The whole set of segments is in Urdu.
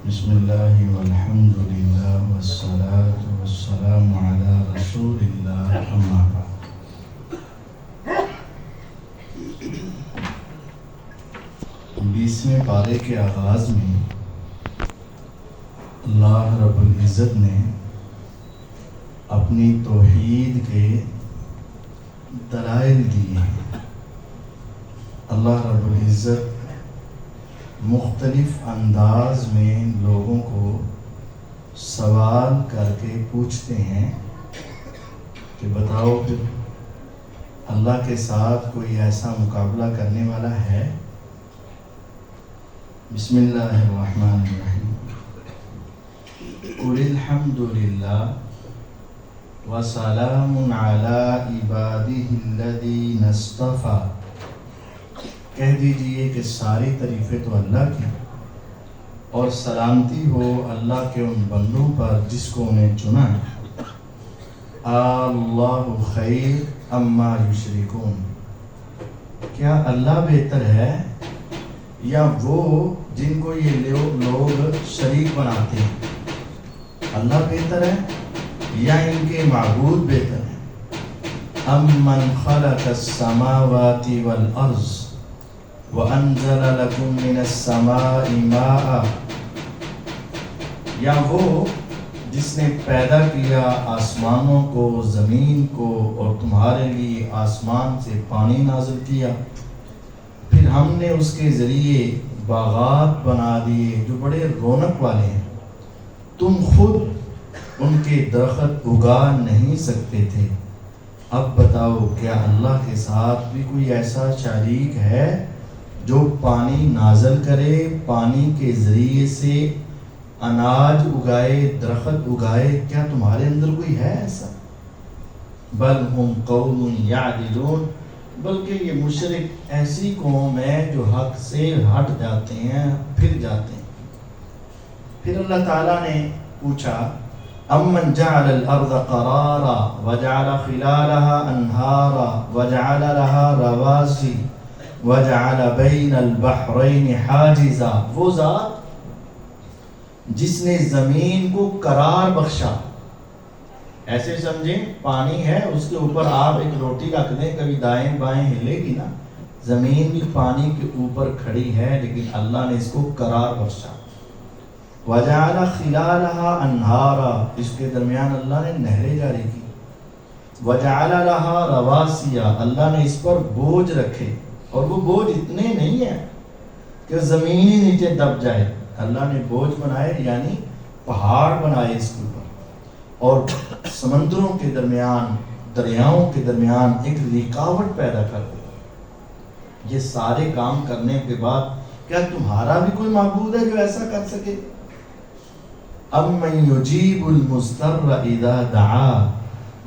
بسم اللہ والحمد للہ والصلاة والسلام علی رسول اللہ اما بعد۔ 20ویں پارے کے آغاز میں اللہ رب العزت نے اپنی توحید کے دلائل دیے ہیں۔ اللہ رب العزت مختلف انداز میں لوگوں کو سوال کر کے پوچھتے ہیں کہ بتاؤ پھر اللہ کے ساتھ کوئی ایسا مقابلہ کرنے والا ہے؟ بسم اللہ الرحمن الرحیم۔ قل الحمد للہ وسلام علی عبادہ الذین اصطفیٰ، کہہ دیجئے کہ ساری تعریفیں تو اللہ کی اور سلامتی ہو اللہ کے ان بندوں پر جس کو انہیں چنا۔ اللہ خیر اما یشرکون، کیا اللہ بہتر ہے یا وہ جن کو یہ لوگ شریک بناتے ہیں؟ اللہ بہتر ہے یا ان کے معبود بہتر ہیں؟ امن خلق السماوات والارض وَأَنزَلَ لَكُم مِّنَ السَّمَاءِ مَاءً، یا وہ جس نے پیدا کیا آسمانوں کو زمین کو اور تمہارے لیے آسمان سے پانی نازل کیا، پھر ہم نے اس کے ذریعے باغات بنا دیے جو بڑے رونق والے ہیں، تم خود ان کے درخت اگا نہیں سکتے تھے۔ اب بتاؤ کیا اللہ کے ساتھ بھی کوئی ایسا شریک ہے جو پانی نازل کرے، پانی کے ذریعے سے اناج اگائے، درخت اگائے؟ کیا تمہارے اندر کوئی ہے ایسا؟ بل ہم قوم یعدلون، بلکہ یہ مشرک ایسی قوم ہے جو حق سے ہٹ جاتے ہیں، پھر جاتے ہیں۔ پھر اللہ تعالیٰ نے پوچھا امن جعل الارض قرارا وجعل خلالها انہارا وجعل لها رواسی وَجَعَلَ بَيْنَ الْبَحْرَيْنِ حَاجِزًا، وہ ذات جس نے زمین کو قرار بخشا۔ ایسے سمجھیں پانی ہے، اس کے اوپر آپ ایک روٹی رکھ دیں، کبھی دائیں بائیں ہلے گی نا۔ زمین بھی پانی کے اوپر کھڑی ہے لیکن اللہ نے اس کو قرار بخشا۔ وَجَعَلَ خِلَالَهَا أَنْهَارًا، اس کے درمیان اللہ نے نہریں جاری کی۔ وَجَعَلَ لَهَا رَوَاسِيَ، اللہ نے اس پر بوجھ رکھے، اور وہ بوجھ اتنے نہیں ہیں کہ زمین ہی نیچے دب جائے۔ اللہ نے بوجھ بنائے یعنی پہاڑ بنائے اس کے اوپر، اور سمندروں کے درمیان، دریاؤں کے درمیان ایک رکاوٹ پیدا کر دی۔ یہ سارے کام کرنے کے بعد کیا تمہارا بھی کوئی معبود ہے جو ایسا کر سکے؟ امن یجیب المضطر اذا دعا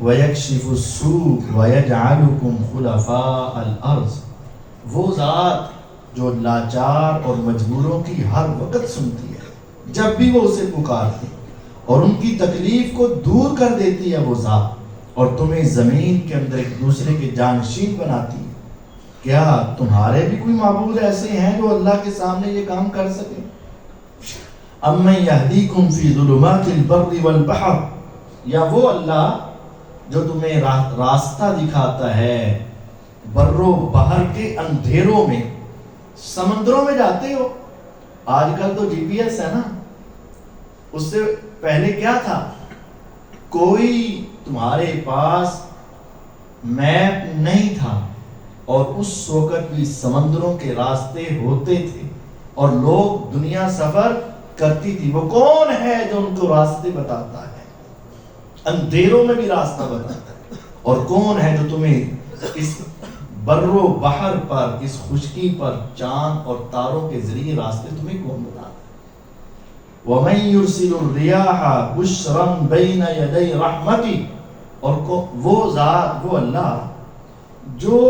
ویکشف السوء ویجعلکم خلفاء الارض، وہ ذات جو لاچار اور مجبوروں کی ہر وقت سنتی ہے جب بھی وہ اسے پکارتے، اور ان کی تکلیف کو دور کر دیتی ہے وہ ذات، اور تمہیں زمین کے اندر ایک دوسرے کے جانشین بناتی ہے۔ کیا تمہارے بھی کوئی معبود ایسے ہیں جو اللہ کے سامنے یہ کام کر سکیں؟ امن یہدیکم فی ظلمات البر والبحر، یا وہ اللہ جو تمہیں راستہ دکھاتا ہے بر و بحر کے اندھیروں میں۔ سمندروں میں جاتے ہو، آج کل تو جی پی ایس ہے نا، اس سے پہلے کیا تھا؟ کوئی تمہارے پاس میپ نہیں تھا، اور اس وقت بھی سمندروں کے راستے ہوتے تھے اور لوگ دنیا سفر کرتی تھی۔ وہ کون ہے جو ان کو راستے بتاتا ہے؟ اندھیروں میں بھی راستہ بتاتا ہے۔ اور کون ہے جو تمہیں اس بر و بحر پر، اس خشکی پر چاند اور تاروں کے ذریعے راستے تمہیں کون بتاتا ہے؟ وَمَن يُرْسِلُ الرِّيَاحَ بُشْرًا بَيْنَ يَدَيْ رَحْمَتِهِ، اور وہ ذات، وہ اللہ جو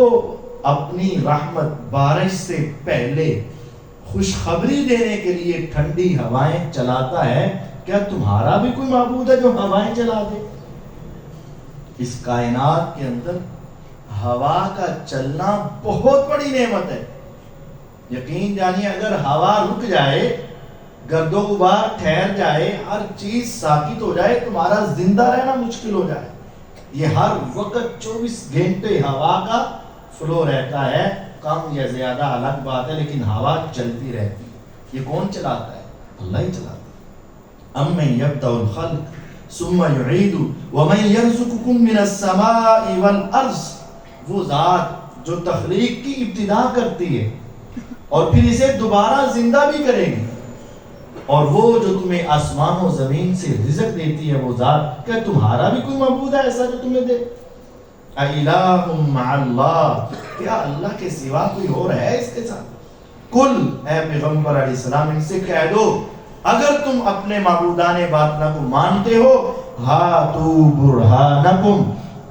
اپنی رحمت بارش سے پہلے خوشخبری دینے کے لیے ٹھنڈی ہوائیں چلاتا ہے۔ کیا تمہارا بھی کوئی معبود ہے جو ہوائیں چلا دے؟ اس کائنات کے اندر ہوا کا چلنا بہت بڑی نعمت ہے۔ یقین جانیے اگر ہوا رک جائے گرد و غبار ٹھہر جائے، ہر چیز ساکت ہو جائے، تمہارا زندہ رہنا مشکل ہو جائے. یہ ہر وقت 24 گھنٹے ہوا کا فلو رہتا ہے، کم یا زیادہ الگ بات ہے، لیکن ہوا چلتی رہتی ہے. یہ کون چلاتا ہے؟ اللہ ہی چلاتا ہے. امن یبدأ الخلق ثم یعید ومن یرزقکم من السماء والارض، وہ ذات جو تخلیق کی ابتدا کرتی ہے اور پھر اسے دوبارہ زندہ بھی کرے گی، اور وہ جو تمہیں آسمان و زمین سے رزق دیتی ہے، وہ ذات، کیا تمہارا بھی کوئی معبود ہے ایسا جو تمہیں دے؟ اِلٰہٌ مع اللہ، کیا اللہ کے سوا کوئی اور ہے اس کے ساتھ؟ کل، اے پیغمبر علیہ السلام ان سے کہہ دو، اگر تم اپنے معبودان باطنہ کو مانتے ہو، ہاتوا برہانکم،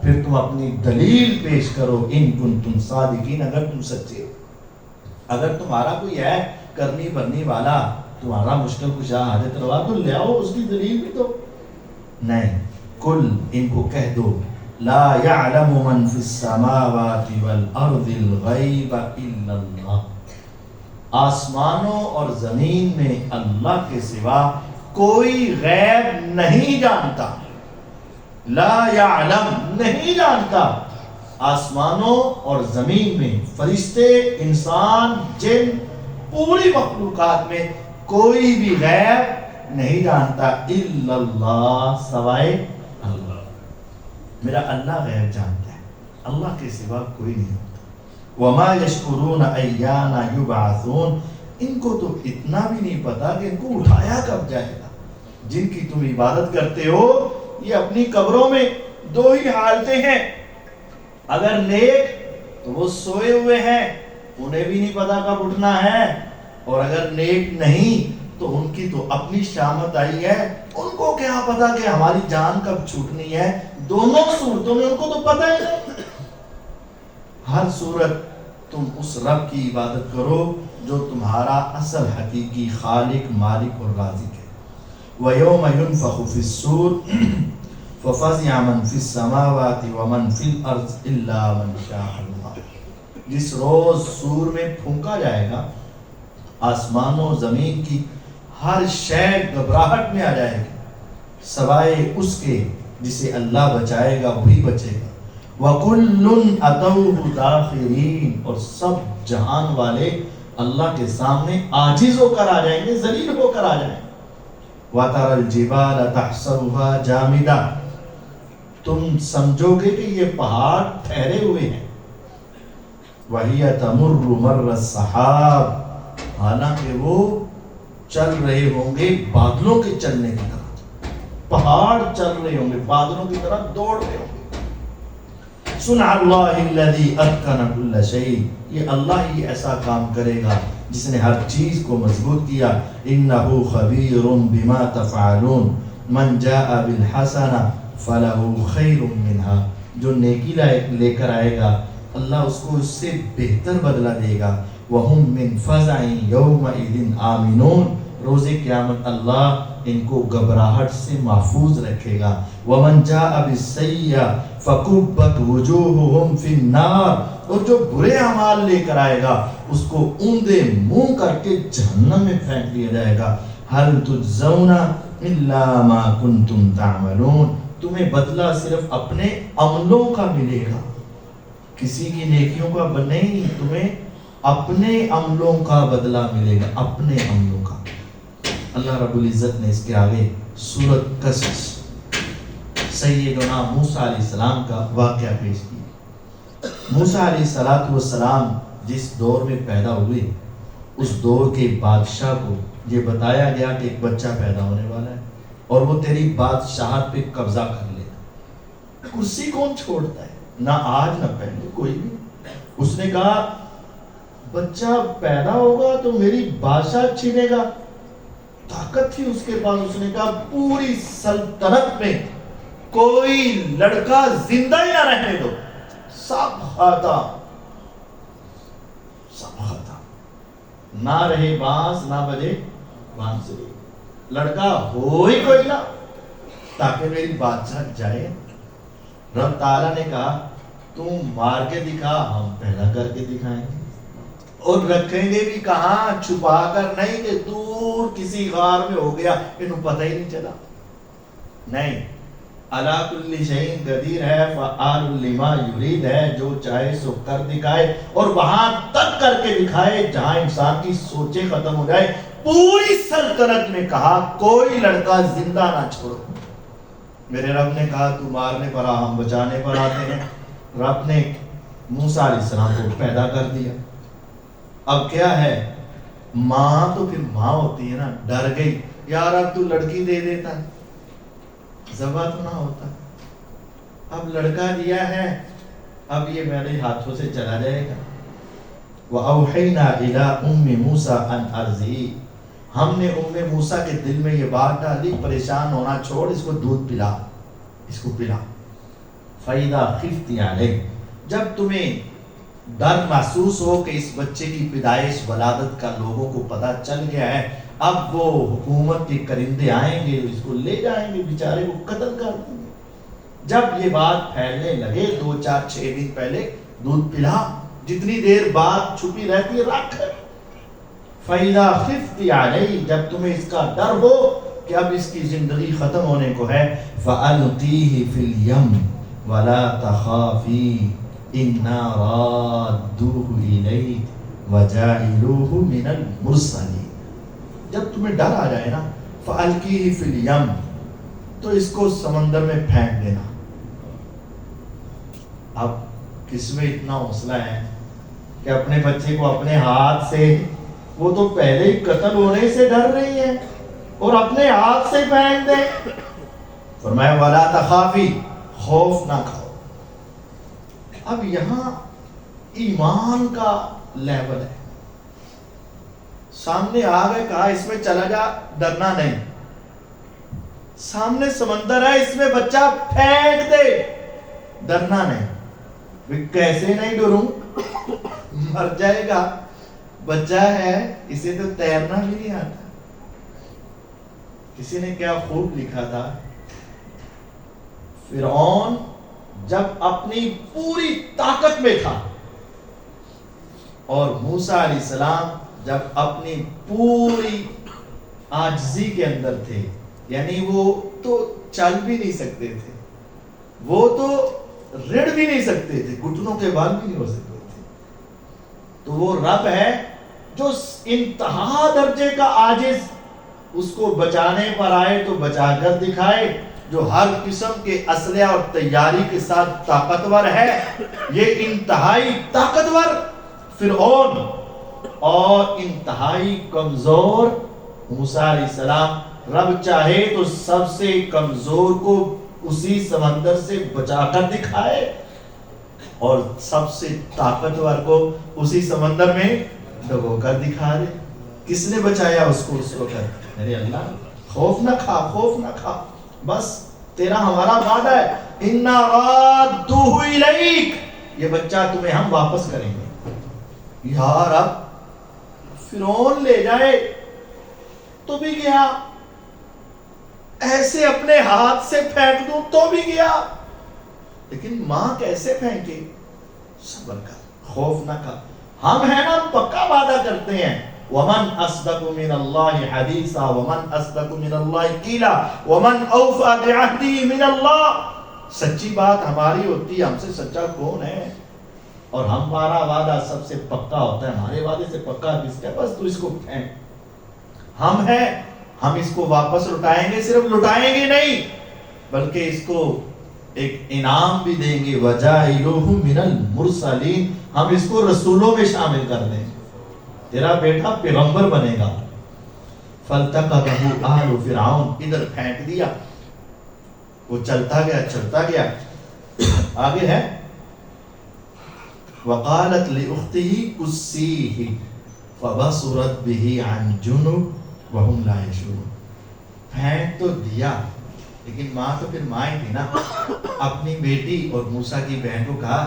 پھر تم اپنی دلیل پیش کرو، ان کنتم صادقین، اگر تم سچے ہو. اگر تمہارا کوئی ہے کرنی بھرنی والا، تمہارا مشکل کشا حاجت روا، تو لے آؤ، اس کی دلیل بھی دو. نہیں، کل، ان کو کہہ دو، لا یعلم من فی السماوات والارض الغیب الا اللہ، آسمانوں اور زمین میں اللہ کے سوا کوئی غیب نہیں جانتا. لا یعلم، نہیں جانتا. آسمانوں اور زمین میں فرشتے، انسان، جن، پوری مخلوقات میں کوئی بھی غیب نہیں جانتا. الا اللہ، سوائے اللہ. میرا اللہ غیب جانتا ہے، اللہ کے سوا کوئی نہیں ہوتا. وما یشعرون ایان یبعثون، ان کو تو اتنا بھی نہیں پتا کہ ان کو اٹھایا کب جائے گا. جن کی تم عبادت کرتے ہو، یہ اپنی قبروں میں دو ہی حالتیں ہیں. اگر نیک تو وہ سوئے ہوئے ہیں، انہیں بھی نہیں پتا کب اٹھنا ہے، اور اگر نیک نہیں تو ان کی تو اپنی شامت آئی ہے، ان کو کیا پتا کہ ہماری جان کب چھوٹنی ہے. دونوں صورتوں میں ان کو تو پتہ ہی نہیں. ہر صورت تم اس رب کی عبادت کرو جو تمہارا اصل حقیقی خالق، مالک اور رازق ہے. وَيَوْمَ يُنفَخُ فِي الصُّورِ فَفَزِعَ مَنْ فِي السَّمَاوَاتِ وَمَنْ فِي الْأَرْضِ إِلَّا مَنْ شَاءَ اللَّهُ، جس روز سور میں پھونکا جائے گا، آسمانوں زمین کی ہر شے گھبراہٹ میں آ جائے گی، سوائے اس کے جسے اللہ بچائے گا وہی بچے گا. وَكُلٌّ أَتَوْهُ دَاخِرِينَ، اور سب جہان والے اللہ کے سامنے عاجز ہو کر آ جائیں گے، ذلیل ہو کر آ جائیں گے. وَتَرَى الْجِبَالَ تَحْسَبُهَا جَامِدَةً، تم سمجھو گے کہ یہ پہاڑ ٹھہرے ہوئے ہیں. وَهِيَ تَمُرُّ مَرَّ السَّحَابِ، حالانکہ وہ چل رہے ہوں گے بادلوں کے چلنے کی طرح. پہاڑ چل رہے ہوں گے بادلوں کی طرح، دوڑ رہے ہوں گے. صنع اللہ الذی اتقن کل شیء، یہ اللہ ہی ایسا کام کرے گا جس نے ہر چیز کو مضبوط کیا. انہ خبیر بما تفعلون، من جاء بالحسنہ فلہ خیر منہا، جو نیکی لے کر آئے گا اللہ اس کو اس سے بہتر بدلہ دے گا. وہم من فزع یومئذ آمنون، روز قیامت اللہ ان کو گھبراہٹ سے محفوظ رکھے گا. ومن جاء بالسیئہ فکبت وجوہہم فی النار، اور جو برے اعمال لے کر آئے گا اس کو اوندے منہ کر کے جہنم میں پھینک دیا جائے گا. هل تجزون الا ما کنتم تعملون، تمہیں بدلہ صرف اپنے عملوں کا ملے گا، کسی کی نیکیوں کا نہیں، تمہیں اپنے عملوں کا بدلہ ملے گا، اپنے عملوں کا. اللہ رب العزت نے اس کے آگے سورۃ قصص سیدنا موسیٰ علیہ السلام کا واقعہ پیش کیا. موسیٰ علیہ السلام جس دور میں پیدا ہوئے، اس دور کے بادشاہ کو یہ بتایا گیا کہ ایک بچہ پیدا ہونے والا ہے اور وہ تیری بادشاہت پہ قبضہ کر لے گا. کرسی کون چھوڑتا ہے؟ نہ آج نہ پہلے کوئی بھی. اس نے کہا بچہ پیدا ہوگا تو میری بادشاہت چھینے گا. طاقت تھی اس کے پاس. اس نے کہا پوری سلطنت میں کوئی لڑکا زندہ ہی نہ رہنے دو، سب ختم، سب ختم، نہ رہے بانس نہ بجے بانسری، لڑکا ہو ہی کوئی نہ، تاکہ میری بادشاہت جائے. رب تعالیٰ نے کہا تم مار کے دکھا، ہم پیدا کر کے دکھائیں گے. اور رکھیں گے بھی کہاں؟ چھپا کر نہیں کہ دور کسی غار میں ہو گیا، انہوں پتہ ہی نہیں چلا. نہیں، علی کل شیء قدیر ہے، فعال لما یرید ہے، جو چاہے سو کر دکھائے، اور وہاں تک کر کے دکھائے جہاں انسان کی سوچیں ختم ہو جائے. پوری سلطنت میں کہا کوئی لڑکا زندہ نہ چھوڑو. میرے رب نے کہا تو مارنے پر آ، ہم بچانے پر آتے ہیں. رب نے موسیٰ علیہ السلام کو پیدا کر دیا. اب کیا ہے، ماں تو پھر ماں ہوتی ہے نا، ڈر گئی، یار اب تو لڑکی دے دیتا، ذبح تو نہ ہوتا. اب لڑکا دیا ہے، اب یہ میرے ہاتھوں سے چلا جائے گا. وَأَوْحَيْنَا إِلَىٰ أُمِّ مُوسَىٰ أَنْ أَرْضِعِيهِ، ہم نے موسیٰ کے دل میں یہ بات ڈالی، پریشان ہونا چھوڑ، اس کو دودھ پلا، اس کو پلا. فَإِذَا خِفْتِ عَلَيْهِ، جب تمہیں ڈر محسوس ہو کہ اس بچے کی پیدائش ولادت کا لوگوں کو پتہ چل گیا ہے، اب وہ حکومت کے کرندے آئیں گے، اس کو لے جائیں گے، بیچارے کو قتل کر دیں گے. جب یہ بات پھیلنے لگے 2 4 6 دن پہلے دودھ پلا، جتنی دیر بات چھپی رہتی ہے رکھ. فَإِذَا خِفْتِ عَلَيْهِ، جب تمہیں اس کا ڈر ہو کہ اب اس کی زندگی ختم ہونے کو ہے، فَأَلْقِيهِ فِي الْيَمِّ وَلَا تَخَافِي إِنَّا رَادُّوهُ إِلَيْكِ وَجَاعِلُوهُ مِنَ الْمُرْسَلِينَ. جب تمہیں ڈر آ جائے نا، فَأَلْقِيهِ فِي الْيَمِّ، تو اس کو سمندر میں پھینک دینا. اب کس میں اتنا حوصلہ ہے کہ اپنے بچے کو اپنے ہاتھ سے، وہ تو پہلے ہی قتل ہونے سے ڈر رہی ہے اور اپنے ہاتھ سے پھینک دے. فرمایا وَلَا تَخَافِي، خوف نہ کھاؤ. اب یہاں ایمان کا لیول ہے. سامنے آ گئے، کہا اس میں چلا جا، ڈرنا نہیں. سامنے سمندر ہے، اس میں بچہ پھینک دے، ڈرنا نہیں. کیسے نہیں ڈروں، مر جائے گا، بچہ ہے، اسے تو تیرنا بھی نہیں آتا. کسی نے کیا خوب لکھا تھا، فرعون جب اپنی پوری طاقت میں تھا اور موسیٰ علیہ السلام جب اپنی پوری عاجزی کے اندر تھے، یعنی وہ تو چل بھی نہیں سکتے تھے، وہ تو رڑ بھی نہیں سکتے تھے، گھٹنوں کے بال بھی نہیں ہو سکتے تھے. تو وہ رب ہے جو انتہا درجے کا عاجز، اس کو بچانے پر آئے تو بچا کر دکھائے، جو ہر قسم کے اسلحہ اور تیاری کے ساتھ طاقتور ہے. یہ انتہائی طاقتور فرعون اور انتہائی کمزور موسیٰ علیہ السلام. رب چاہے تو سب سے کمزور کو اسی سمندر سے بچا کر دکھائے اور سب سے طاقتور کو اسی سمندر میں ڈبو کر دکھا دے. کس نے بچایا اس کو اس وقت؟ میرے اللہ. خوف نہ کھا، خوف نہ کھا، بس تیرا ہمارا وعدہ ہے، اِنَّا رَادُّوهُ إِلَيْكَ، یہ بچہ تمہیں ہم واپس کریں گے. یار اب فرعون لے جائے تو بھی گیا، ایسے اپنے ہاتھ سے پھینک دوں تو بھی گیا، لیکن ماں کیسے پھینکے؟ صبر کر، خوف نہ کر. ہم ہیں نا، پکا وعدہ کرتے ہیں، وَمَنْ أَصْدَقُ مِنَ اللَّهِ حَدِيثًا وَمَنْ أَصْدَقُ مِنَ اللَّهِ قِيلًا وَمَنْ أَوْفَىٰ بِعَهْدِهِ مِنَ اللَّهِ. سچی بات ہماری ہوتی ہے، ہم سے سچا کون ہے؟ اور ہمارا وعدہ سب سے پکا ہوتا ہے. ہمارے وعدے سے پکا کس کا؟ بس تو اس کو پھینک. ہم ہیں، ہم اس کو واپس لٹائیں گے، صرف لٹائیں گے نہیں بلکہ اس کو ایک انعام بھی دیں گے. وَجَاعِلُوهُ مِنَ الْمُرْسَلِينَ، ہم اس کو رسولوں میں شامل کر دیں گے، تیرا بیٹا پیغمبر بنے گا. فَالْتَقَطَهُ آلُ فِرْعَوْنَ، ادھر پھینک دیا، وہ چلتا گیا چلتا گیا. آگے ہے وَقَالَتْ لِأُخْتِهِ قُصِّيهِ فَبَصُرَتْ بِهِ عَنْ جُنُبٍ وَهُمْ لَا يَشْعُرُونَ. پھینک تو دیا، لیکن ماں تو پھر ماں ہی تھی نا. اپنی بیٹی اور موسیٰ کی بہن کو کہا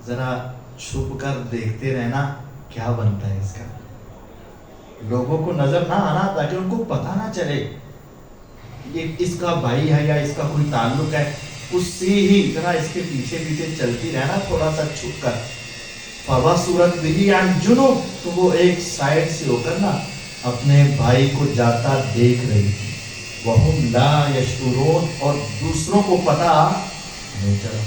ذرا چھپ کر دیکھتے رہنا کیا بنتا ہے اس کا، لوگوں کو نظر نہ آنا تاکہ ان کو پتہ نہ چلے یہ اس کا بھائی ہے یا اس کا کوئی تعلق ہے. اس سے ہی ذرا اس کے پیچھے پیچھے چلتی رہنا تھوڑا سا چھپ کر. فَبَصُرَتْ بِهِ عَنْ جُنُوب، تو وہ ایک سائڈ سے ہو کر نا اپنے بھائی کو جاتا دیکھ رہی تھی. وَهُمْ لَا يَشْعُرُونَ، اور دوسروں کو پتہ نہیں چلا.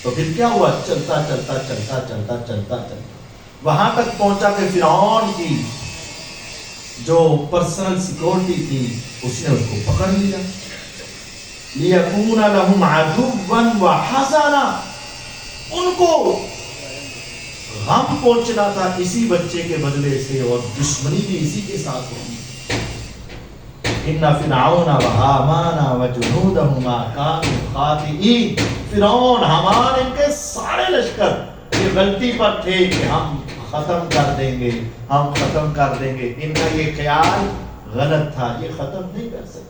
تو پھر کیا ہوا؟ چلتا چلتا چلتا چلتا چلتا چلتا وہاں تک پہنچا کہ فرعون کی جو پرسنل سیکورٹی تھی اس نے اس کو پکڑ لیا. لِيَكُونَ لَهُمْ عَدُوًّا وَحَزَنًا، ان کو غم پہنچنا تھا اسی بچے کے بدلے سے، اور دشمنی بھی اسی کے ساتھ ہوگی. إِنَّ فِرْعَوْنَ وَهَامَانَ وَجُنُودَهُمَا كَانُوا خَاطِئِينَ، فرعون، حامان، ان کے سارے لشکر یہ غلطی پر تھے کہ ہم ختم کر دیں گے، ہم ختم کر دیں گے. ان کا یہ خیال غلط تھا، یہ ختم نہیں کر سکتے.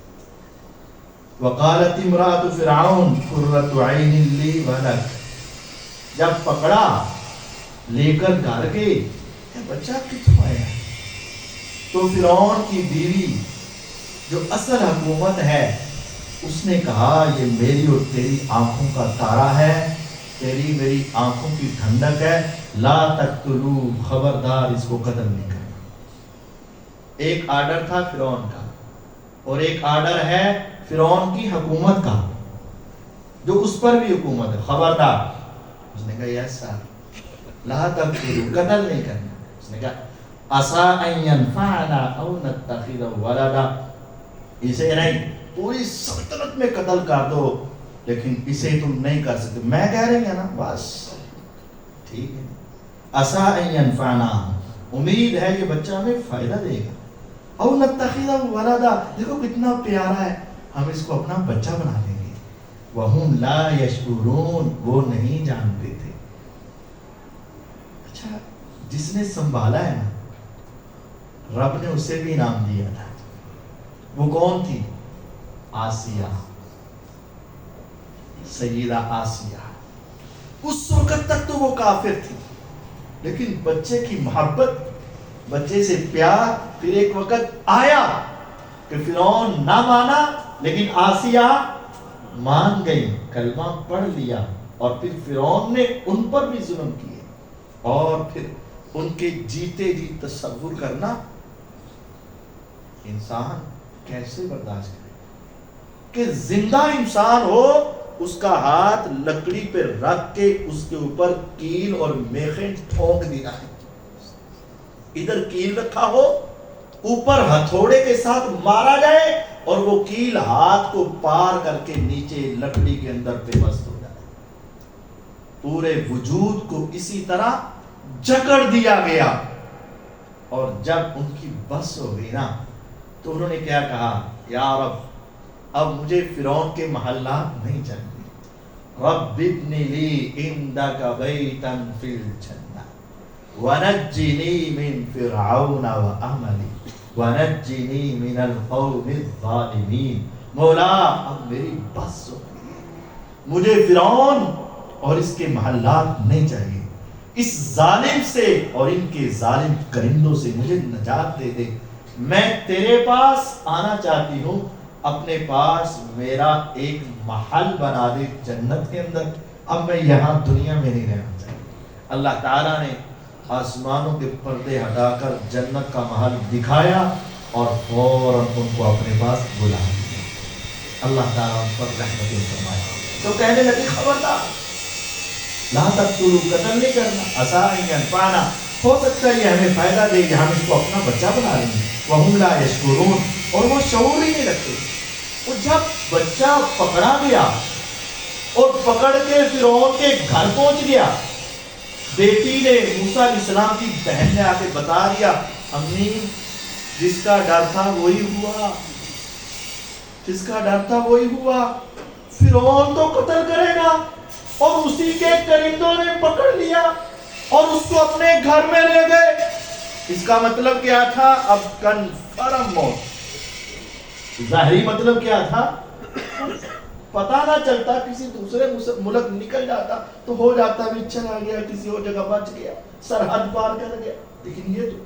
وقالت امرأة فرعون قرۃ عین لی ولک، جب پکڑا لے کر گھر گئے، یہ بچہ کتوں آیا؟ تو فرعون کی بیوی جو اصل حکومت ہے اس نے کہا یہ میری اور تیری آنکھوں کا تارا ہے، تیری میری آنکھوں کی ٹھنڈک ہے. لا تقتلوہ، خبردار اس کو قتل نہیں کرنا. ایک آرڈر تھا فرعون کا اور ایک آرڈر ہے فرعون کی حکومت کا جو اس پر بھی حکومت ہے. خبردار. اس نے کہا یس سر، لا تقتلوہ، قتل نہیں کرنا. اس نے کہا عسیٰ ان ینفعنا او نتخذہ ولدا، اسے نہیں پوری سلطنت میں قتل کر دو لیکن اسے تم نہیں کر سکتے. میں کہہ رہے ہیں نا، بس ٹھیک ہے. عسیٰ ان ینفعنا، امید ہے یہ بچہ ہمیں فائدہ دے گا. او نتخذہ ولدا، دیکھو کتنا پیارا ہے، ہم اس کو اپنا بچہ بنا لیں گے. وہم لا یشعرون، وہ نہیں جانتے تھے. اچھا، جس نے سنبھالا ہے نا، رب نے اسے بھی انعام دیا تھا. وہ کون تھی؟ آسیہ، سیدہ آسیہ. اس وقت تک تو وہ کافر تھی لیکن بچے کی محبت، بچے سے پیار. پھر ایک وقت آیا کہ فرعون نہ مانا لیکن آسیہ مان گئی، کلمہ پڑھ لیا، اور پھر فرعون نے ان پر بھی ظلم کیے. اور پھر ان کے جیتے جی تصور کرنا انسان کیسے برداشت کرے کہ زندہ انسان ہو، اس کا ہاتھ لکڑی پہ رکھ کے اس کے اوپر کیل اور میخیں ٹھونک دیا ہے. ادھر کیل رکھا ہو، اوپر ہتھوڑے کے ساتھ مارا جائے اور وہ کیل ہاتھ کو پار کر کے نیچے لکڑی کے اندر پہ بست ہو جائے. پورے وجود کو اسی طرح جکڑ دیا گیا. اور جب ان کی بس ہو گئی نا تو انہوں نے کیا کہا؟ یا رب، اب مجھے فرعون کے محلات نہیں چاہیے. رب ابن لی عندک بیتا فی الجنہ ونجنی من فرعون وعملی ونجنی من القوم الظالمین. مولا، اب میری بس ہو گئی، مجھے فرعون اور اس کے محلات نہیں چاہیے. اس ظالم سے اور ان کے ظالم کرندوں سے مجھے نجات دے دے. میں تیرے پاس آنا چاہتی ہوں، اپنے پاس میرا ایک محل بنا دے جنت کے اندر. اب میں یہاں دنیا میں نہیں رہنا چاہیے. اللہ تعالیٰ نے آسمانوں کے پردے ہٹا کر جنت کا محل دکھایا اور فوراً ان کو اپنے پاس بلا دیا. اللہ تعالیٰ ان پر رحمت فرمائے. تو کہنے لگے خبردار، لا تقتلوا، قتل نہیں کرنا. عسیٰ ان ینفعنا، ہو سکتا ہے یہ ہمیں فائدہ دے گا، ہم اس کو اپنا بچہ بنا لیں گے. وَهُمْ لَا يَشْعُرُونَ، اور وہ شعور ہی نہیں رکھتے. اور جب بچہ پکڑا گیا اور پکڑ کے فرعون کے گھر پہنچ گیا، بیٹی نے، موسیٰ علیہ السلام کی بہن نے آ کے بتا دیا، امی جس کا ڈر تھا وہی ہوا، جس کا ڈر تھا وہی ہوا. فرعون تو قتل کرے گا اور اسی کے کرندوں نے پکڑ لیا اور اس کو اپنے گھر میں لے گئے. اس کا مطلب کیا تھا؟ اب کنفرم موت. ظاہری مطلب کیا تھا؟ پتہ نہ چلتا، کسی دوسرے ملک نکل جاتا تو ہو جاتا بھی چلا گیا، کسی اور جگہ بچ گیا، سرحد پار کر گیا. لیکن یہ تو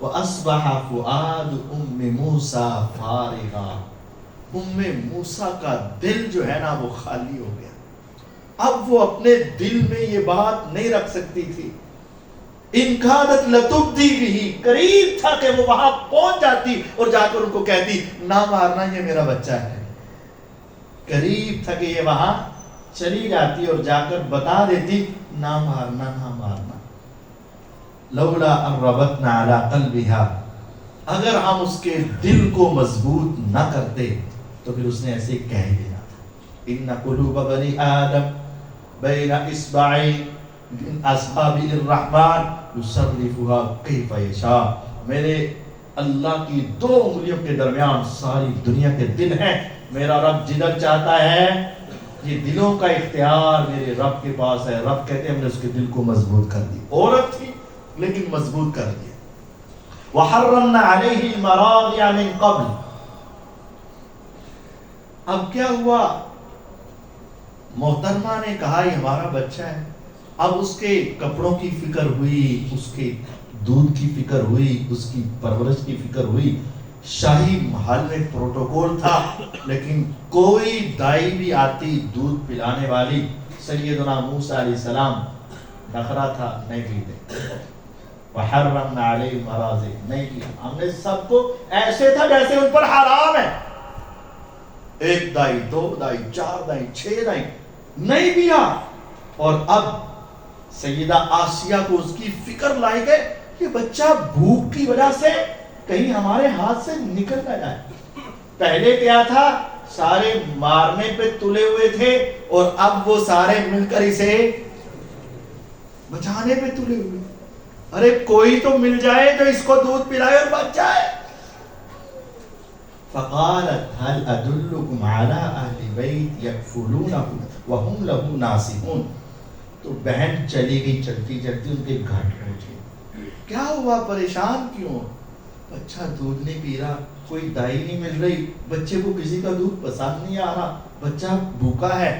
وَأَصْبَحَ فُؤَادُ أُمِّ مُوسَىٰ فَارِغًا، ام موسیٰ کا دل جو ہے نا وہ خالی ہو گیا. اب وہ اپنے دل میں یہ بات نہیں رکھ سکتی تھی. ان کادت لتبدی بھی، قریب تھا کہ وہ وہاں پہنچ جاتی اور جا کر ان کو کہتی نہ مارنا، یہ میرا بچہ ہے. قریب تھا کہ یہ وہاں چلی جاتی اور جا کر بتا دیتی نہ مارنا نہ مارنا. لولا ان ربطنا علی قلبها، اگر ہم اس کے دل کو مضبوط نہ کرتے تو پھر اس نے ایسے کہہ دینا تھا. ان قلوب بنی آدم بین اصبعین من اصابع الرحمن یصرفها کیف یشاء. میرے اللہ کی 2 انگلیوں کے درمیان ساری دنیا کے دل ہیں. میرا رب جدھر چاہتا ہے، یہ دلوں کا اختیار میرے رب کے پاس ہے. رب کہتے ہیں ہم نے اس کے دل کو مضبوط کر دی. عورت تھی لیکن مضبوط کر دیا. وحرمنا علیہ المراضع من قبل. اب کیا ہوا؟ محترمہ نے کہا یہ ہمارا بچہ ہے. اب اس کے کپڑوں کی فکر ہوئی، اس کے دودھ کی فکر ہوئی، اس کی پرورش کی فکر ہوئی. شاہی محل میں پروٹوکول تھا، لیکن کوئی دائی بھی آتی دودھ پلانے والی، سیدنا موسیٰ علیہ السلام نخرا تھا نہیں پیتے. وحرمنا علیہ المراضع، نہیں کیا. ہم نے سب کو ایسے تھا جیسے ان پر حرام ہے. 1 دائی 2 دائی 4 دائی 6 دائی نہیں پیا. اور اب سیدہ آسیہ کو اس کی فکر لائی گئے کہ بچہ بھوک کی وجہ سے کہیں ہمارے ہاتھ سے نکل نہ جائے. پہلے کیا تھا؟ سارے مارنے پہ تلے ہوئے تھے اور اب وہ سارے مل کر اسے بچانے پہ تلے ہوئے. ارے کوئی تو مل جائے جو اس کو دودھ پلائے اور بچ جائے. فقالت هل ادلكم على اهل بيت يكفلونه وهم له ناصحون. تو بہن چلی گئی، چلتی چلتی ان کے گھر پہنچی. کیا ہوا؟ پریشان کیوں؟ بچہ دودھ نہیں پی رہا، کوئی دائی نہیں مل رہی، بچے کو کسی کا دودھ پسند نہیں آ رہا، بچہ بھوکا ہے.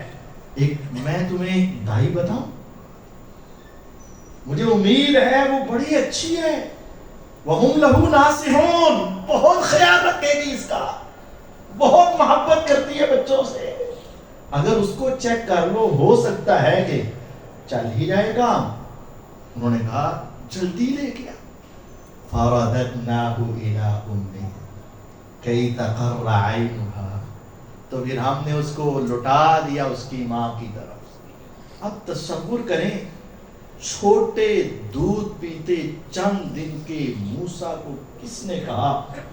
میں تمہیں دائی بتاؤں، مجھے امید ہے وہ بڑی اچھی ہے. وَهُمْ لَهُ نَاصِحُونَ، بہت خیال رکھے گی اس کا، بہت محبت کرتی ہے بچوں سے. اگر اس کو چیک کر لو، ہو سکتا ہے کہ چل ہی جائے کام. انہوں نے کہا جلدی لے گیا. فَرَدَدْنَاهُ إِلَىٰ أُمِّهِ كَيْ تَقَرَّ عَيْنُهَا. تو پھر ہم نے اس کو لٹا دیا اس کی ماں کی طرف. اب تصور کریں، چھوٹے دودھ پیتے چند دن کے موسیٰ کو کس نے کہا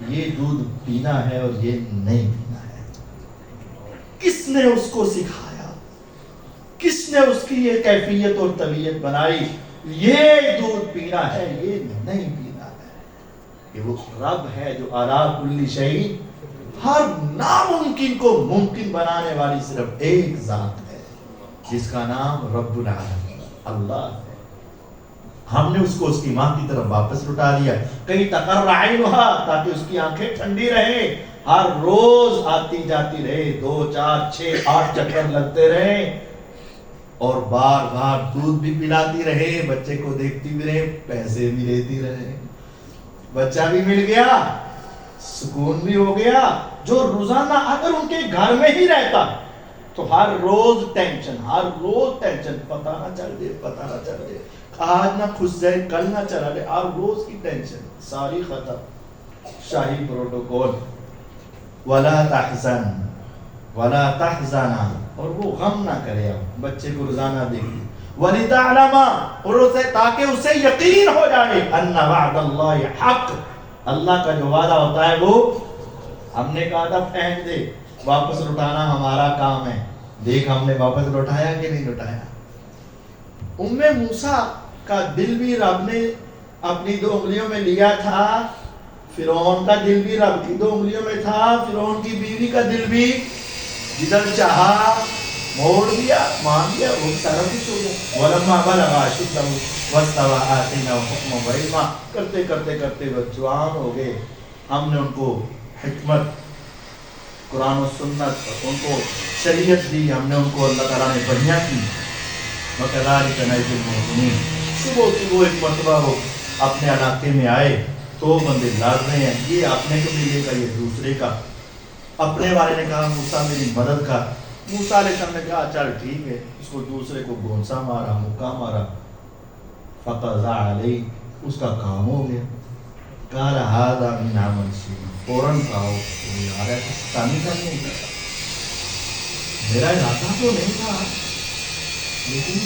یہ دودھ پینا ہے اور یہ نہیں پینا ہے؟ کس نے اس کو سکھایا؟ کس نے اس کی یہ کیفیت اور طبیعت بنائی؟ یہ دودھ پینا ہے، یہ نہیں پینا ہے. کہ وہ رب ہے جو اعلیٰ کل شیء، ہر ناممکن کو ممکن بنانے والی صرف ایک ذات ہے جس کا نام رب العالمین اللہ ہے. ہم نے اس کو اس کی ماں کی طرف واپس لٹا دیا. کہیں تقر عینها، تاکہ اس کی آنکھیں ٹھنڈی رہیں. ہر روز آتی جاتی رہے، 2 4 6 8 چکر لگتے رہے اور بار بار دودھ بھی پلاتی رہے، بچے کو دیکھتی بھی رہے، پیسے بھی دیتی رہے. بچہ بھی مل گیا، سکون بھی ہو گیا. جو روزانہ اگر ان کے گھر میں ہی رہتا تو ہر روز ٹینشن، پتہ نہ چل جائے، پتہ نہ چل جائے، آج نہ پھنس جائے، کل نہ چلا جائے، ہر روز کی ٹینشن ساری ختم. شاہی پروٹوکول. ولا تحزن ولا تحزنا، اور وہ غم نہ کرے. اب بچے کو روزانہ دیکھیں. ولتعلم، اور اسے تاکہ اسے یقین ہو جائے، ان وعد اللہ حق، اللہ کا جو وعدہ ہوتا ہے وہ ہم نے کہا تھا پھینک دے، واپس لٹانا ہمارا کام ہے. دیکھ ہم نے واپس لٹایا کہ نہیں لٹایا. ام موسیٰ کا دل بھی رب نے اپنی 2 انگلیوں میں لیا تھا، فرعون کا دل بھی رب کی 2 انگلیوں میں تھا، فرعون کی بیوی کا دل بھی جدھر چاہا موڑ دیا، مان دیا، وہ سارا کچھ ہو گیا. وَلَمَّا بَلَغَ أَشُدَّهُ وَاسْتَوَىٰ آتَيْنَاهُ حُكْمًا وَعِلْمًا. کرتے کرتے کرتے وہ جوان ہو گئے. ہم نے ان کو حکمت، قرآن و سنت، ان کو شریعت دی. ہم نے ان کو اللہ تعالیٰ نے بڑھیا کی. وَكَذَٰلِكَ نَجْزِي الْمُحْسِنِينَ. صبح ایک مرتبہ وہ اپنے علاقے میں آئے، 2 بندے لڑ رہے ہیں، یہ اپنے قبیلے کا، یہ دوسرے کا. اپنے والے نے کہا موسیٰ میری مدد کر. موسیٰ علیہ السلام نے کہا چل ٹھیک ہے، اس کو دوسرے کو گونسا مارا، مکہ مارا، فقضا علیہ، اس کا کام ہو گیا۔ قال ھذا من عمل شیطان، فوراً کہا وہ یار ہے شیطانی کرنے کا، میرا ارادہ تو نہیں تھا، لیکن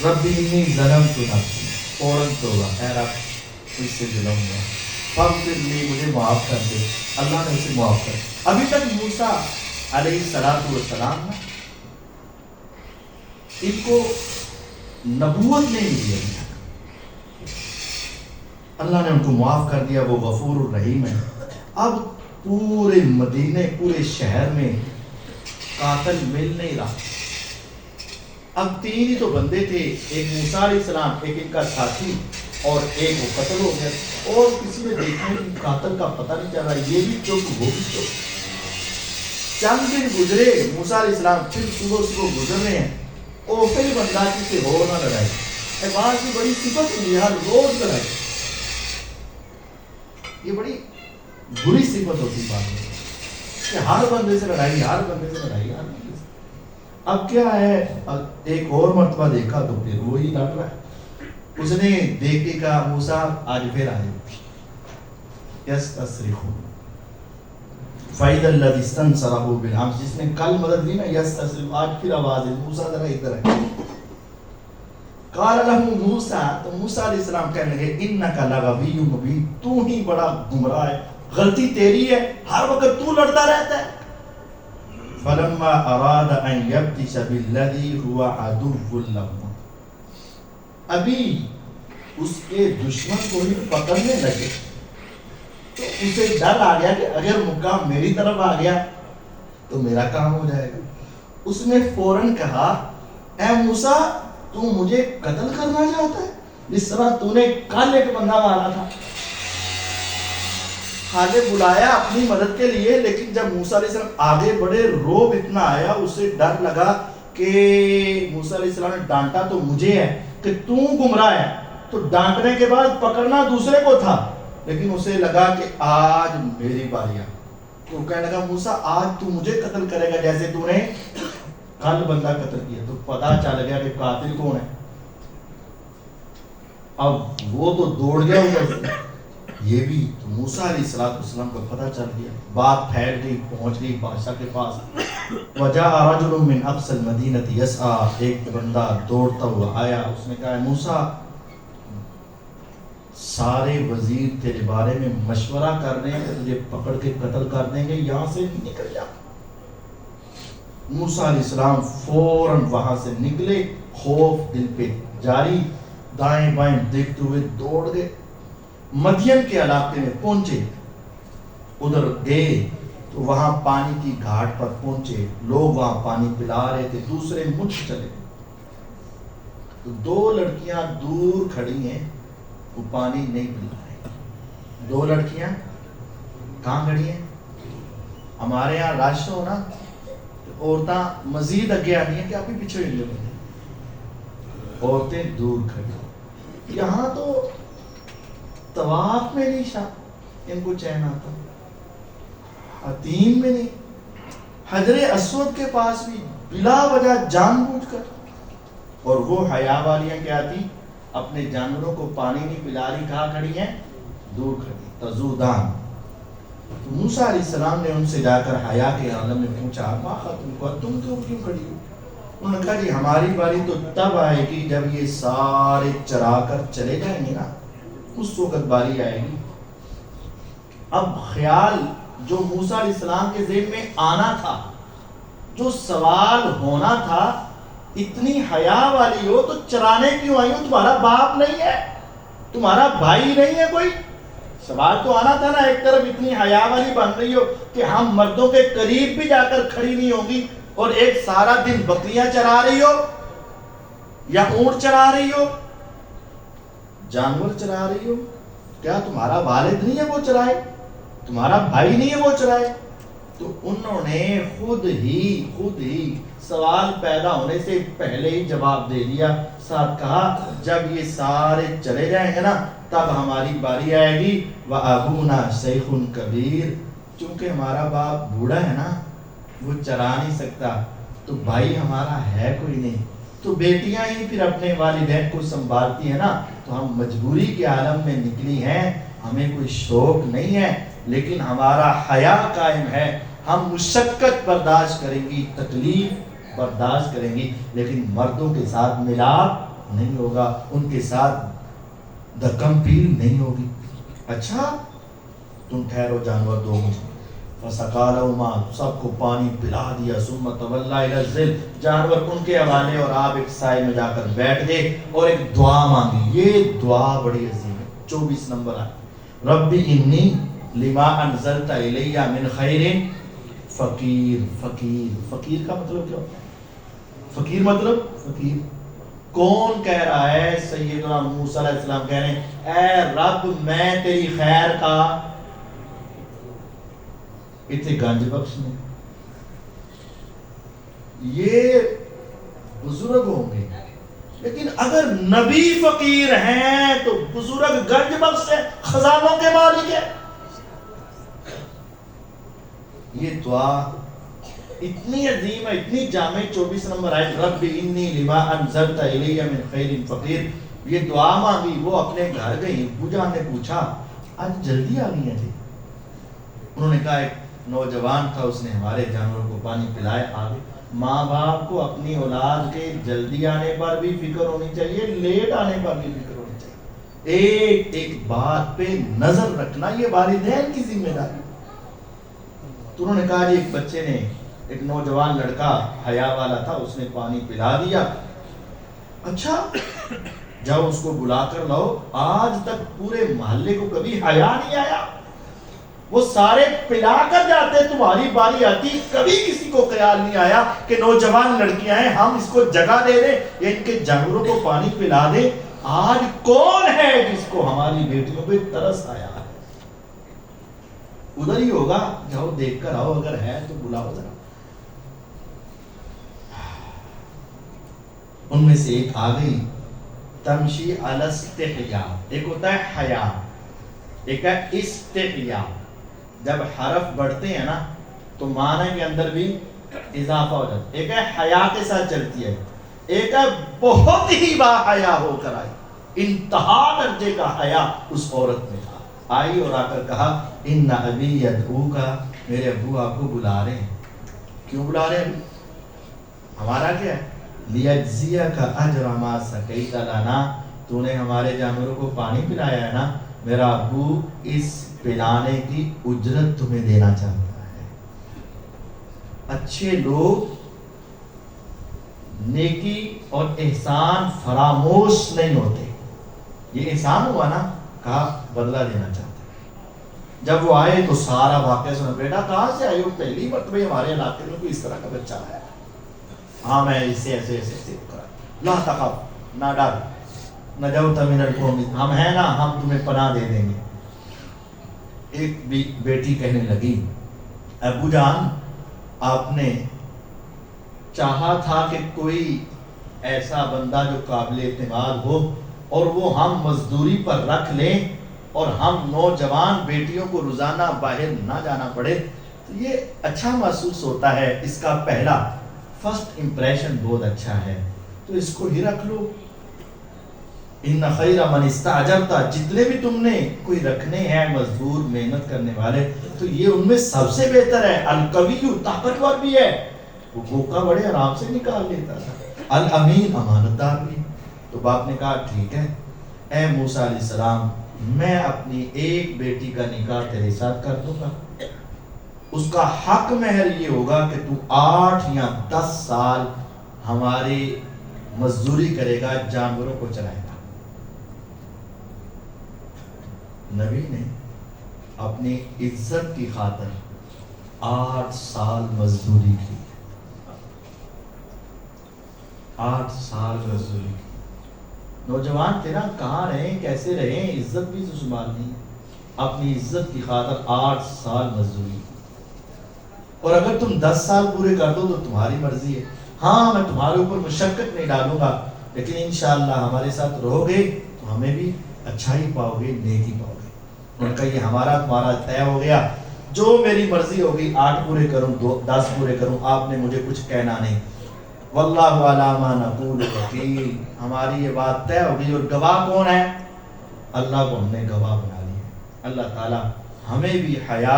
رب انی ظلمت نفسی، فوراً توبہ، اے رب اس سے ظلم ہوا، فاغفر لی، مجھے معاف کر دے۔ اللہ نے اسے معاف کر۔ ابھی تک موسیٰ علیہ السلام نا، ان کو نبوت نہیں ملی ہے، اللہ نے ان کو معاف کر دیا، وہ غفور الرحیم ہے۔ اب پورے مدینے، پورے شہر میں قاتل مل نہیں رہا۔ اب 3 ہی تو بندے تھے، ایک موسیٰ علیہ السلام، ایک ان کا ساتھی، اور ایک وہ قتل ہو گیا، اور کسی نے دیکھا کہ قاتل کا پتہ نہیں چل رہا، یہ بھی چپ وہ بھی چپ۔ چند دن گزرے، موسیٰ علیہ السلام پھر صبح گزر رہے ہیں، اور پھر بندہ کسی ہو نہ لڑائی، بعض کی بڑی صفت ہوئی ہر روز لڑائی، یہ بڑی بری صفت ہوتی بات ہے کہ ہر بندے سے لڑائی، ہر بندے سے لڑائی، ہر بندے سے۔ اب کیا ہے، ایک اور مرتبہ دیکھا تو پھر وہی لڑ رہا ہے۔ اس نے دیکھ کے کہا موسیٰ آج پھر آئے، یستصرخ، فَإِذَا الَّذِي اسْتَنصَرَهُ بِالْأَمْسِ، جس نے کل مدد لی نا، یستصرخ، آج پھر آواز ہے، موسیٰ ذرا ادھر ہے۔ قال له موسیٰ، تو موسیٰ علیہ السلام کہنے لگے اِنَّكَ لَغَوِيٌّ مُبِينٌ، تو ہی بڑا گمراہ ہے، غلطی تیری ہے، ہر وقت تو لڑتا رہتا ہے۔ فَلَمَّا أَرَادَ أَن يَبْطِشَ بِالَّذِي هُوَ عَدُوٌّ لَهُمَا، ابھی اس کے دشمن کو ہی پکڑنے لگے تو اسے ڈر آ گیا کہ اگر مقام میری طرف آ گیا تو میرا کام ہو جائے گا۔ اس نے فوراً کہا اے موسیٰ، تو مجھے قتل کرنا چاہتا ہے جس طرح تو نے کل ایک بندہ مارا تھا۔ آگے بلایا اپنی مدد کے لیے، لیکن جب موسیٰ علیہ السلام آگے بڑھے، روب اتنا آیا، اسے ڈر لگا کہ موسیٰ علیہ السلام نے ڈانٹا تو مجھے ہے کہ تو گمراہ ہے، تو ڈانٹنے کے بعد پکڑنا دوسرے کو تھا، لیکن اسے لگا کہ آج میری باری ہے، تو کہنے لگا موسیٰ آج تو مجھے قتل کرے گا جیسے تو نے کل بندہ قتل کیا۔ تو پتا چل گیا کہ قاتل کون ہے۔ اب وہ تو دوڑ گیا ادھر سے، یہ بھی تو موسیٰ علیہ السلام کو پتہ چل گیا، بات پھیل گئی، پہنچ گئی بادشاہ کے پاس۔ وَجَاءَ رَجُلٌ مِّنْ أَقْصَى الْمَدِينَةِ يَسْعَىٰ، ایک بندہ دوڑتا ہوا آیا، اس نے کہا موسیٰ سارے وزیر تیرے بارے میں مشورہ کر رہے ہیں، تجھے پکڑ کے قتل کر دیں گے، یہاں سے نکل جا۔ موسیٰ علیہ السلام فوراً وہاں سے نکلے، خوف دل پہ جاری، دائیں بائیں دیکھتے ہوئے دوڑ گئے، مدین کے علاقے میں پہنچے۔ ادھر گئے تو وہاں پانی کی گھاٹ پر پہنچے، لوگ وہاں پانی پلا رہے تھے، دوسرے مجھ چلے، تو 2 لڑکیاں دور کھڑی ہیں، وہ پانی نہیں پلا رہی۔ 2 لڑکیاں کہاں کھڑی ہیں؟ ہمارے یہاں رش ہو نا، عورتیں مزید اگے آنی ہیں کہ آپ ہی پیچھے ہوئے بندے، عورتیں دور کھڑی۔ یہاں تو طواف میں نہیں شاہ ان کو چین آتا، حتیم میں نہیں، حجر اسود کے پاس بھی بلا وجہ جان بوجھ کر، اور وہ حیا والیاں کیا تھی، اپنے جانوروں کو پانی نہیں پلا رہی، کہاں کھڑی ہیں؟ دور کھڑی، تزودان۔ تو موسیٰ علیہ السلام نے ان سے جا کر حیا کے عالم میں پوچھا ما خطبکم، تم کیوں کھڑی ہو؟ انہوں نے کہا جی ہماری باری تو تب آئے گی جب یہ سارے چرا کر چلے جائیں گے نا، اس وقت باری آئے گی۔ اب خیال جو موسیٰ علیہ السلام کے ذہن میں آنا تھا، جو سوال ہونا تھا، اتنی حیا والی ہو تو چرانے کیوں آئی ہو؟ تمہارا باپ نہیں ہے، تمہارا بھائی نہیں ہے کوئی؟ سوال تو آنا تھا نا۔ ایک طرف اتنی حیا والی بن رہی ہو کہ ہم مردوں کے قریب بھی جا کر کھڑی نہیں ہوگی، اور ایک سارا دن بکریاں چرا رہی ہو یا اونٹ چرا رہی ہو، جانور چرا رہی ہو، کیا تمہارا والد نہیں ہے وہ چرائے؟ تمہارا بھائی نہیں ہے وہ چرائے؟ تو انہوں نے خود ہی سوال پیدا ہونے سے پہلے ہی جواب دے دیا، ساتھ کہا جب یہ سارے چلے جائیں گے نا تب ہماری باری آئے گی، وَأَبُونَا شَيْخٌ كَبِيرٌ، چونکہ ہمارا باپ بوڑھا ہے نا، وہ چرا نہیں سکتا تو بھائی ہمارا ہے کوئی نہیں، تو بیٹیاں ہی پھر اپنے والدین کو سنبھالتی ہیں نا، تو ہم مجبوری کے عالم میں نکلی ہیں، ہمیں کوئی شوق نہیں ہے، لیکن ہمارا حیا قائم ہے، ہم مشقت برداشت کریں گی، تکلیف برداشت کریں گی، لیکن مردوں کے ساتھ ملاپ نہیں ہوگا، ان کے ساتھ دکم پیل نہیں ہوگی۔ اچھا تم ٹھہرو، جانور دو مجھے، فَسَقَالَهُمَا، سب کو پانی پلا دیا، ثُمَّ تَوَلَّىٰ إِلَى الظِّلِّ، جانور ان کے حوالے اور آپ ایک سائے میں جا کر بیٹھ گئے اور ایک دعا مانگی۔ یہ دعا بڑی عظیم ہے، 24 نمبر ہے، رب انی لما انزلت الی من خیر فقیر۔ فقیر، فقیر کا مطلب کیا ہوتا ہے؟ فقیر مطلب فقیر کون کہہ رہا ہے؟ سیدنا موسیٰ علیہ السلام کہہ رہے ہیں اے رب میں تیری خیر کا اتنے گنج بخش نہیں۔ یہ بزرگ ہوں گے، لیکن اگر نبی فقیر ہیں تو بزرگ گنج بخش ہے، خزانوں کے مالک ہے۔ یہ دعا اتنی عظیم ہے، اتنی جامع، 24 نمبر آیت، رب انی لما انزلت الی من خیر فقیر۔ یہ دعا مانگی، وہ اپنے گھر گئی، ابو جان نے پوچھا آج جلدی آ گئی ہیں تھی؟ انہوں نے کہا ایک نوجوان تھا، اس نے ہمارے جانوروں کو پانی پلائے، آگے۔ ماں باپ کو اپنی اولاد کے جلدی آنے پر بھی فکر ہونی چاہیے، لیٹ آنے پر بھی فکر ہونی چاہیے، ایک ایک بات پہ نظر رکھنا، یہ والدین کی ذمہ داری۔ تو انہوں نے کہا جی ایک بچے نے، ایک نوجوان لڑکا حیا والا تھا، اس نے پانی پلا دیا۔ اچھا جاؤ اس کو بلا کر لاؤ، آج تک پورے محلے کو کبھی حیا نہیں آیا، وہ سارے پلا کر جاتے، تمہاری باری آتی، کبھی کسی کو خیال نہیں آیا کہ نوجوان لڑکیاں ہیں، ہم اس کو جگہ دے دیں یا ان کے جانوروں کو پانی پلا دیں۔ آج کون ہے جس کو ہماری بیٹیوں پہ ترس آیا ہے؟ ادھر ہی ہوگا، جاؤ دیکھ کر آؤ، اگر ہے تو بلاؤ ذرا۔ ان میں سے ایک آ گئی، تمشی علی استحیاء، ایک ہوتا ہے حیا، ایک ہے استحیاء۔ جب حرف بڑھتے ہیں نا تو معنی کے اندر بھی اضافہ ہو جاتا ہے، ایک ہے حیا کے ساتھ چلتی ہے، ایک ہے بہت ہی با حیا ہو کر آئی، انتہا درجے کا حیا اس عورت میں تھا، آئی اور آ کر کہا ان ابی یدعوک، میرے ابو آپ کو بلا رہے ہیں۔ کیوں بلا رہے ہیں؟ ہمارا کیا ہے؟ لیجزیک اجر ما سقیت لنا، تو نے ہمارے جانوروں کو پانی پلایا ہے نا، میرا ابو اس پلانے کی اجرت تمہیں دینا چاہتا ہے۔ اچھے لوگ نیکی اور احسان فراموش نہیں ہوتے، یہ احسان ہوا نا، کہا بدلہ دینا چاہتا ہے۔ جب وہ آئے تو سارا واقعہ سنا، بیٹا کہاں سے آئے ہو؟ پہلی مرتبہ ہمارے علاقے میں کوئی اس طرح کا بچہ آیا۔ ہاں میں اسے ایسے ایسے ایسے کرا، لا تخف، نہ ڈر، نجوت من القوم، ہم ہیں نا، ہم تمہیں پناہ دے دیں گے۔ ایک بیٹی کہنے لگی ابو جان آپ نے چاہا تھا کہ کوئی ایسا بندہ جو قابل اعتماد ہو اور وہ ہم مزدوری پر رکھ لیں اور ہم نوجوان بیٹیوں کو روزانہ باہر نہ جانا پڑے، تو یہ اچھا محسوس ہوتا ہے، اس کا پہلا فرسٹ امپریشن بہت اچھا ہے، تو اس کو ہی رکھ لو۔ ان خیر من استاجرت، جتنے بھی تم نے کوئی رکھنے ہیں مزدور محنت کرنے والے، تو یہ ان میں سب سے بہتر ہے۔ القوی، طاقتور بھی ہے، وہ بھوکا بڑے آرام سے نکال لیتا تھا، الامین، امانت دار بھی۔ تو باپ نے کہا ٹھیک ہے اے موسیٰ علیہ السلام، میں اپنی ایک بیٹی کا نکاح تیرے ساتھ کر دوں گا، اس کا حق مہر یہ ہوگا کہ تو 8 یا 10 سال ہماری مزدوری کرے گا، جانوروں کو چلائے گا۔ نبی نے اپنی عزت کی خاطر 8 سال مزدوری کی، 8 سال مزدوری کی۔ نوجوان تیرا کہاں رہیں، کیسے رہیں، عزت بھی تو سنبھالنی ہے، اپنی عزت کی خاطر 8 سال مزدوری کی۔ اور اگر تم 10 سال پورے کر دو تو تمہاری مرضی ہے، ہاں میں تمہارے اوپر مشقت نہیں ڈالوں گا، لیکن انشاءاللہ ہمارے ساتھ رہو گے تو ہمیں بھی اچھائی پاؤ گے، نیکی پاؤ گے۔ ان کا یہ ہمارا تمہارا طے ہو گیا۔ جو میری مرضی ہوگی 8 پورے کروں 10 پورے کروں، آپ نے مجھے کچھ کہنا نہیں۔ واللہ علی ما نقول وکیل، ہماری یہ بات طے ہوگی، اور گواہ کون ہے؟ اللہ کو ہم نے گواہ بنا لیا۔ اللہ تعالی ہمیں بھی حیا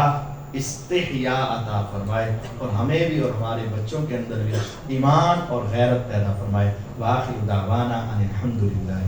استحیاء عطا فرمائے، اور ہمیں بھی اور ہمارے بچوں کے اندر بھی ایمان اور غیرت پیدا فرمائے۔ وآخر دعوانا ان الحمد للہ۔